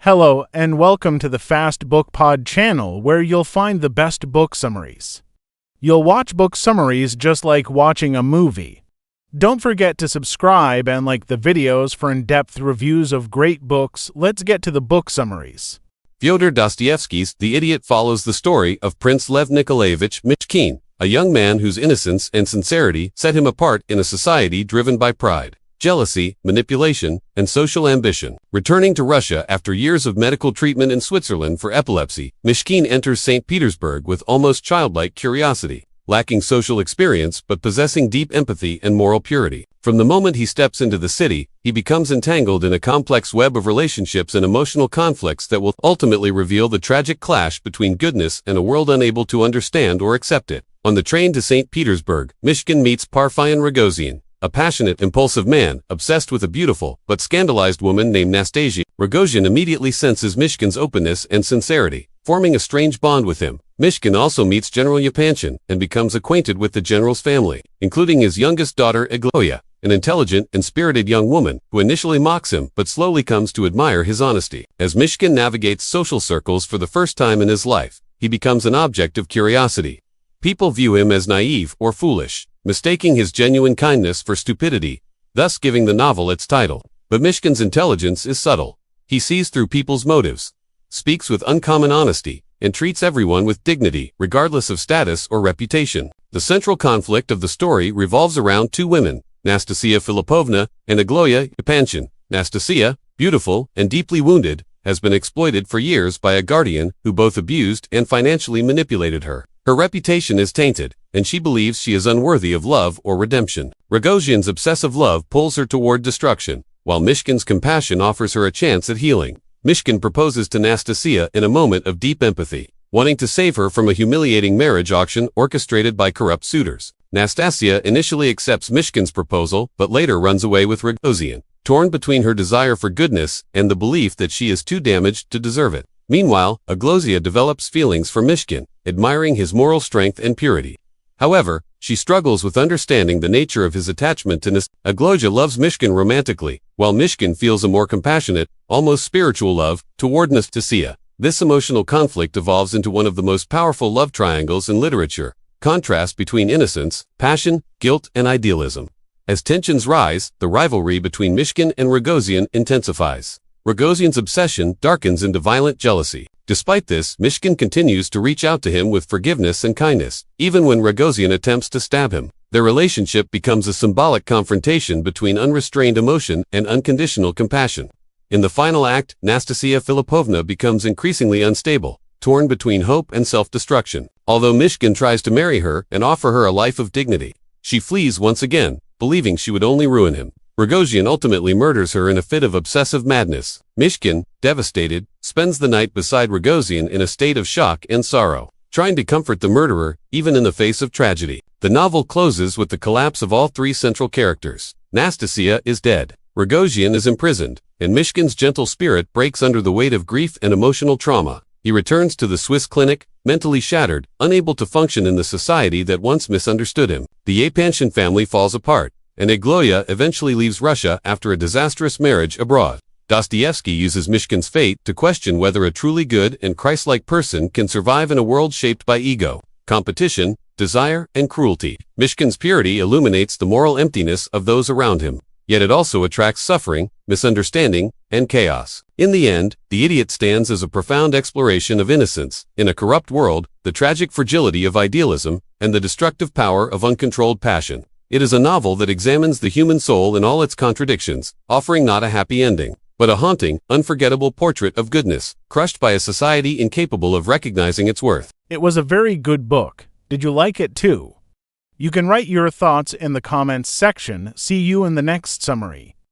Hello, and welcome to the Fast Book Pod channel, where you'll find the best book summaries. You'll watch book summaries just like watching a movie. Don't forget to subscribe and like the videos for in-depth reviews of great books. Let's get to the book summaries. Fyodor Dostoevsky's The Idiot follows the story of Prince Lev Nikolaevich Myshkin, a young man whose innocence and sincerity set him apart in a society driven by pride, jealousy, manipulation, and social ambition. Returning to Russia after years of medical treatment in Switzerland for epilepsy, Myshkin enters St. Petersburg with almost childlike curiosity, lacking social experience but possessing deep empathy and moral purity. From the moment he steps into the city, he becomes entangled in a complex web of relationships and emotional conflicts that will ultimately reveal the tragic clash between goodness and a world unable to understand or accept it. On the train to St. Petersburg, Myshkin meets Parfyan Rogozin, a passionate, impulsive man, obsessed with a beautiful, but scandalized woman named Nastasia. Rogozin immediately senses Myshkin's openness and sincerity, forming a strange bond with him. Myshkin also meets General Yapanchin and becomes acquainted with the general's family, including his youngest daughter Agloya, an intelligent and spirited young woman who initially mocks him but slowly comes to admire his honesty. As Myshkin navigates social circles for the first time in his life, he becomes an object of curiosity. People view him as naive or foolish, mistaking his genuine kindness for stupidity, thus giving the novel its title. But Myshkin's intelligence is subtle. He sees through people's motives, speaks with uncommon honesty, and treats everyone with dignity, regardless of status or reputation. The central conflict of the story revolves around two women, Nastasia Filipovna and Agloya Yapanchin. Nastasia, beautiful and deeply wounded, has been exploited for years by a guardian who both abused and financially manipulated her. Her reputation is tainted, and she believes she is unworthy of love or redemption. Rogozin's obsessive love pulls her toward destruction, while Myshkin's compassion offers her a chance at healing. Myshkin proposes to Nastasia in a moment of deep empathy, wanting to save her from a humiliating marriage auction orchestrated by corrupt suitors. Nastasia initially accepts Myshkin's proposal, but later runs away with Rogozin, torn between her desire for goodness and the belief that she is too damaged to deserve it. Meanwhile, Agloya develops feelings for Myshkin, admiring his moral strength and purity. However, she struggles with understanding the nature of his attachment to Nastasia. Agloya loves Myshkin romantically, while Myshkin feels a more compassionate, almost spiritual love toward Nastasia. This emotional conflict evolves into one of the most powerful love triangles in literature, contrast between innocence, passion, guilt, and idealism. As tensions rise, the rivalry between Myshkin and Rogozin intensifies. Rogozin's obsession darkens into violent jealousy. Despite this, Myshkin continues to reach out to him with forgiveness and kindness, even when Rogozin attempts to stab him. Their relationship becomes a symbolic confrontation between unrestrained emotion and unconditional compassion. In the final act, Nastasia Filipovna becomes increasingly unstable, torn between hope and self-destruction. Although Myshkin tries to marry her and offer her a life of dignity, she flees once again, believing she would only ruin him. Rogozin ultimately murders her in a fit of obsessive madness. Myshkin, devastated, spends the night beside Rogozin in a state of shock and sorrow, trying to comfort the murderer, even in the face of tragedy. The novel closes with the collapse of all three central characters. Nastasia is dead, Rogozin is imprisoned, and Myshkin's gentle spirit breaks under the weight of grief and emotional trauma. He returns to the Swiss clinic, mentally shattered, unable to function in the society that once misunderstood him. The Yapanchin family falls apart, and Agloya eventually leaves Russia after a disastrous marriage abroad. Dostoevsky uses Myshkin's fate to question whether a truly good and Christ-like person can survive in a world shaped by ego, competition, desire, and cruelty. Myshkin's purity illuminates the moral emptiness of those around him, yet it also attracts suffering, misunderstanding, and chaos. In the end, The Idiot stands as a profound exploration of innocence in a corrupt world, the tragic fragility of idealism, and the destructive power of uncontrolled passion. It is a novel that examines the human soul in all its contradictions, offering not a happy ending, but a haunting, unforgettable portrait of goodness, crushed by a society incapable of recognizing its worth. It was a very good book. Did you like it too? You can write your thoughts in the comments section. See you in the next summary.